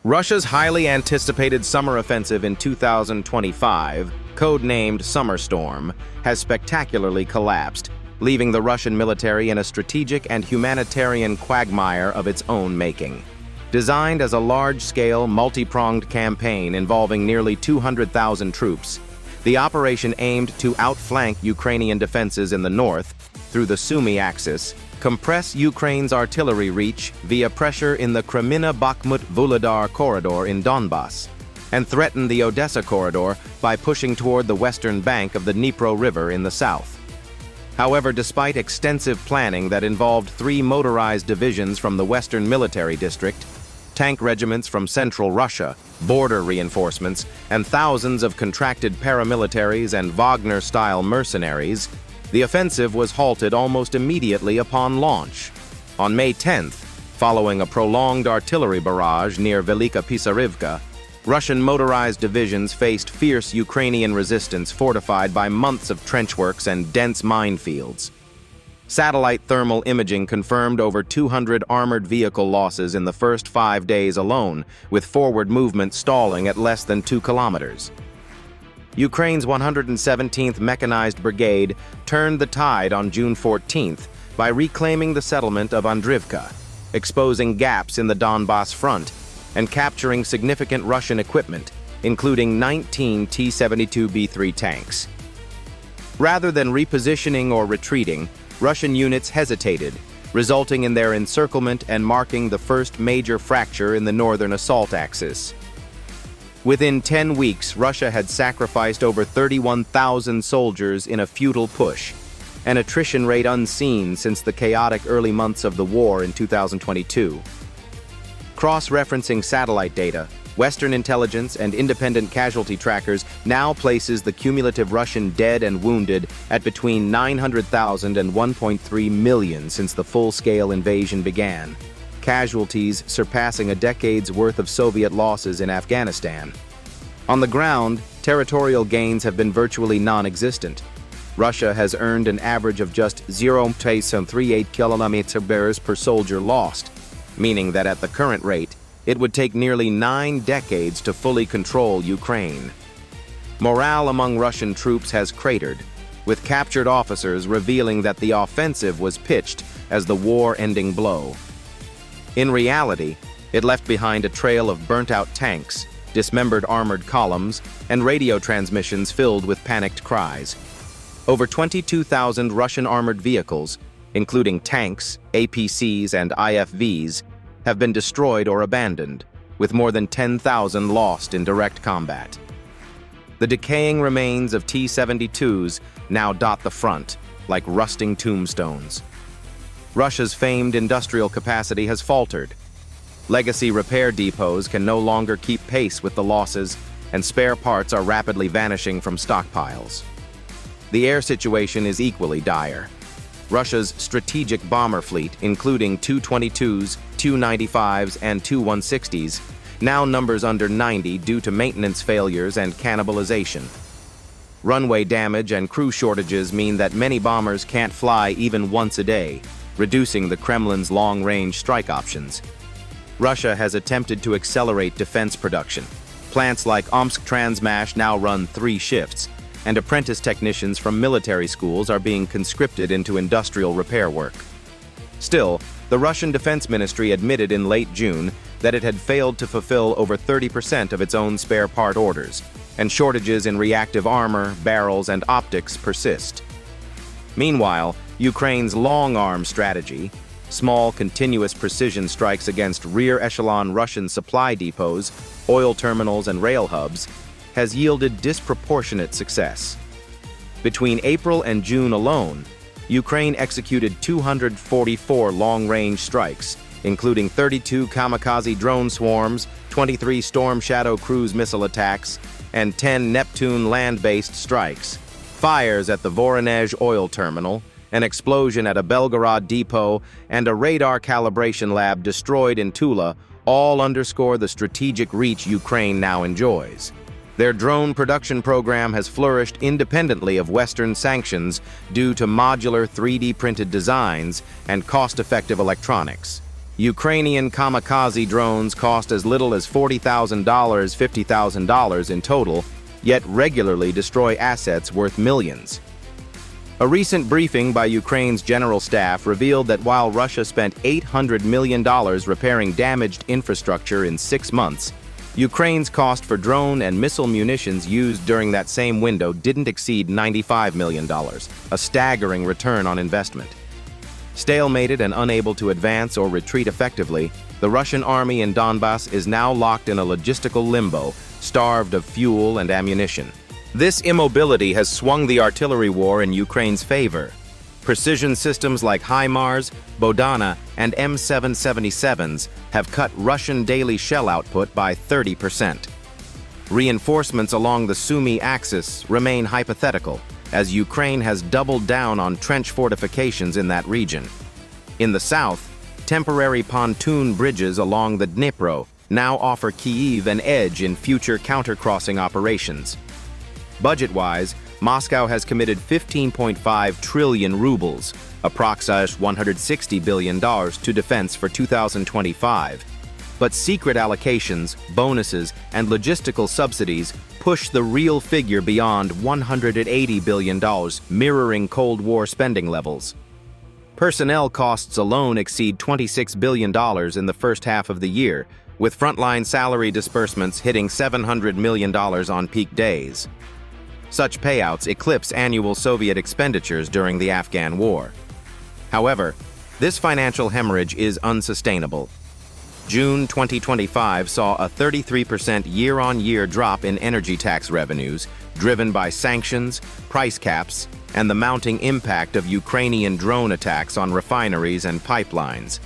Russia's highly anticipated summer offensive in 2025, codenamed Summer Storm, has spectacularly collapsed, leaving the Russian military in a strategic and humanitarian quagmire of its own making. Designed as a large-scale, multi-pronged campaign involving nearly 200,000 troops, the operation aimed to outflank Ukrainian defenses in the north through the Sumy axis, compress Ukraine's artillery reach via pressure in the Kreminna-Bakhmut-Vuhledar corridor in Donbass, and threaten the Odessa corridor by pushing toward the western bank of the Dnipro River in the south. However, despite extensive planning that involved 3 motorized divisions from the Western Military District, tank regiments from central Russia, border reinforcements, and thousands of contracted paramilitaries and Wagner-style mercenaries, the offensive was halted almost immediately upon launch. On May 10th, following a prolonged artillery barrage near Velika Pisarivka, Russian motorized divisions faced fierce Ukrainian resistance fortified by months of trenchworks and dense minefields. Satellite thermal imaging confirmed over 200 armored vehicle losses in the first 5 days alone, with forward movement stalling at less than 2 kilometers. Ukraine's 117th Mechanized Brigade turned the tide on June 14th by reclaiming the settlement of Andrivka, exposing gaps in the Donbass front, and capturing significant Russian equipment, including 19 T-72B3 tanks. Rather than repositioning or retreating, Russian units hesitated, resulting in their encirclement and marking the first major fracture in the northern assault axis. Within 10 weeks, Russia had sacrificed over 31,000 soldiers in a futile push, an attrition rate unseen since the chaotic early months of the war in 2022. Cross-referencing satellite data, Western intelligence and independent casualty trackers now places the cumulative Russian dead and wounded at between 900,000 and 1.3 million since the full-scale invasion began, casualties surpassing a decade's worth of Soviet losses in Afghanistan. On the ground, territorial gains have been virtually non-existent. Russia has earned an average of just 0.38 kilometers per soldier lost, meaning that at the current rate, it would take nearly 9 decades to fully control Ukraine. Morale among Russian troops has cratered, with captured officers revealing that the offensive was pitched as the war-ending blow. In reality, it left behind a trail of burnt-out tanks, dismembered armored columns, and radio transmissions filled with panicked cries. Over 22,000 Russian armored vehicles, including tanks, APCs, and IFVs, have been destroyed or abandoned, with more than 10,000 lost in direct combat. The decaying remains of T-72s now dot the front, like rusting tombstones. Russia's famed industrial capacity has faltered. Legacy repair depots can no longer keep pace with the losses, and spare parts are rapidly vanishing from stockpiles. The air situation is equally dire. Russia's strategic bomber fleet, including Tu-22s, Tu-95s, and Tu-160s, now numbers under 90 due to maintenance failures and cannibalization. Runway damage and crew shortages mean that many bombers can't fly even once a day, reducing the Kremlin's long-range strike options. Russia has attempted to accelerate defense production. Plants like Omsk Transmash now run 3 shifts, and apprentice technicians from military schools are being conscripted into industrial repair work. Still, the Russian Defense Ministry admitted in late June that it had failed to fulfill over 30% of its own spare part orders, and shortages in reactive armor, barrels, and optics persist. Meanwhile, Ukraine's long-arm strategy, small continuous precision strikes against rear-echelon Russian supply depots, oil terminals, and rail hubs, has yielded disproportionate success. Between April and June alone, Ukraine executed 244 long-range strikes, including 32 kamikaze drone swarms, 23 Storm Shadow cruise missile attacks, and 10 Neptune land-based strikes. Fires at the Voronezh oil terminal, an explosion at a Belgorod depot, and a radar calibration lab destroyed in Tula all underscore the strategic reach Ukraine now enjoys. Their drone production program has flourished independently of Western sanctions due to modular 3D-printed designs and cost-effective electronics. Ukrainian kamikaze drones cost as little as $40,000, $50,000 in total, yet regularly destroy assets worth millions. A recent briefing by Ukraine's general staff revealed that while Russia spent $800 million repairing damaged infrastructure in 6 months, Ukraine's cost for drone and missile munitions used during that same window didn't exceed $95 million, a staggering return on investment. Stalemated and unable to advance or retreat effectively, the Russian army in Donbass is now locked in a logistical limbo, starved of fuel and ammunition. This immobility has swung the artillery war in Ukraine's favor. Precision systems like HIMARS, Bodana, and M777s have cut Russian daily shell output by 30%. Reinforcements along the Sumy axis remain hypothetical, as Ukraine has doubled down on trench fortifications in that region. In the south, temporary pontoon bridges along the Dnipro now offer Kyiv an edge in future counter-crossing operations. Budget-wise, Moscow has committed 15.5 trillion rubles, approximately $160 billion, to defense for 2025. But secret allocations, bonuses, and logistical subsidies push the real figure beyond $180 billion, mirroring Cold War spending levels. Personnel costs alone exceed $26 billion in the first half of the year, with frontline salary disbursements hitting $700 million on peak days. Such payouts eclipse annual Soviet expenditures during the Afghan War. However, this financial hemorrhage is unsustainable. June 2025 saw a 33% year-on-year drop in energy tax revenues, driven by sanctions, price caps, and the mounting impact of Ukrainian drone attacks on refineries and pipelines.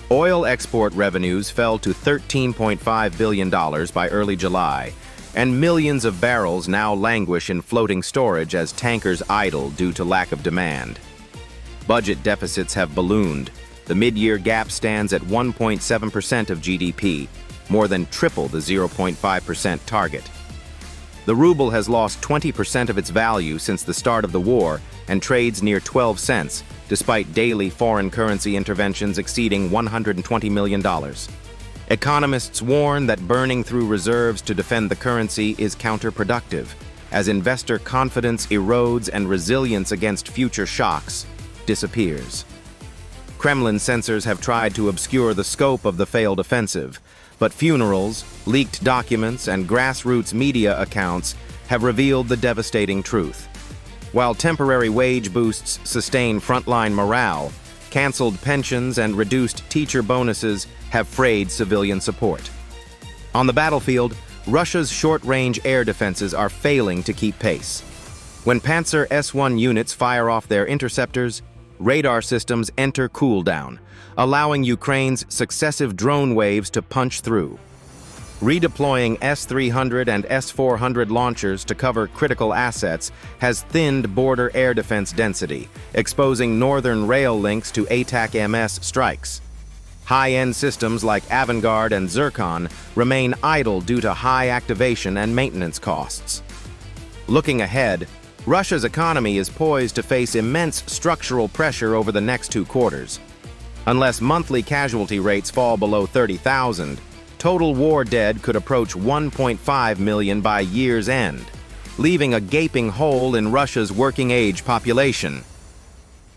Oil export revenues fell to $13.5 billion by early July, and millions of barrels now languish in floating storage as tankers idle due to lack of demand. Budget deficits have ballooned. The mid-year gap stands at 1.7% of GDP, more than triple the 0.5% target. The ruble has lost 20% of its value since the start of the war and trades near 12 cents, despite daily foreign currency interventions exceeding $120 million. Economists warn that burning through reserves to defend the currency is counterproductive, as investor confidence erodes and resilience against future shocks disappears. Kremlin censors have tried to obscure the scope of the failed offensive, but funerals, leaked documents, and grassroots media accounts have revealed the devastating truth. While temporary wage boosts sustain frontline morale, canceled pensions and reduced teacher bonuses have frayed civilian support. On the battlefield, Russia's short-range air defenses are failing to keep pace. When Panzer S-1 units fire off their interceptors, radar systems enter cooldown, allowing Ukraine's successive drone waves to punch through. Redeploying S-300 and S-400 launchers to cover critical assets has thinned border air defense density, exposing northern rail links to ATAC-MS strikes. High-end systems like Avangard and Zircon remain idle due to high activation and maintenance costs. Looking ahead, Russia's economy is poised to face immense structural pressure over the next 2 quarters. Unless monthly casualty rates fall below 30,000, total war dead could approach 1.5 million by year's end, leaving a gaping hole in Russia's working-age population.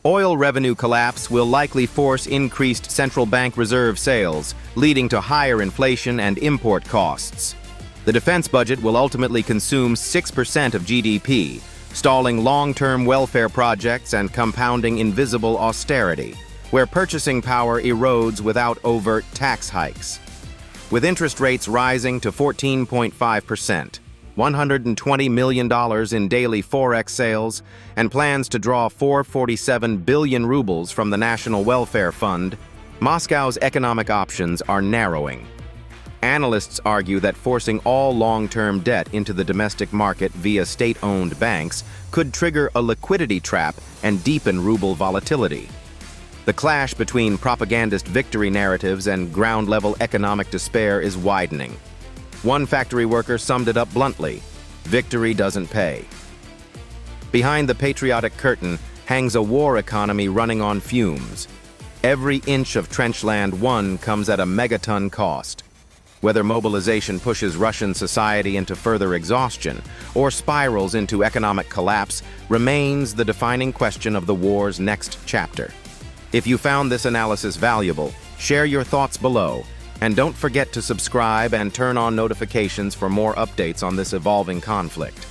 Oil revenue collapse will likely force increased central bank reserve sales, leading to higher inflation and import costs. The defense budget will ultimately consume 6% of GDP, stalling long-term welfare projects and compounding invisible austerity, where purchasing power erodes without overt tax hikes. With interest rates rising to 14.5%, $120 million in daily forex sales, and plans to draw 447 billion rubles from the National Welfare Fund, Moscow's economic options are narrowing. Analysts argue that forcing all long-term debt into the domestic market via state-owned banks could trigger a liquidity trap and deepen ruble volatility. The clash between propagandist victory narratives and ground-level economic despair is widening. One factory worker summed it up bluntly: victory doesn't pay. Behind the patriotic curtain hangs a war economy running on fumes. Every inch of trenchland won comes at a megaton cost. Whether mobilization pushes Russian society into further exhaustion or spirals into economic collapse remains the defining question of the war's next chapter. If you found this analysis valuable, share your thoughts below, and don't forget to subscribe and turn on notifications for more updates on this evolving conflict.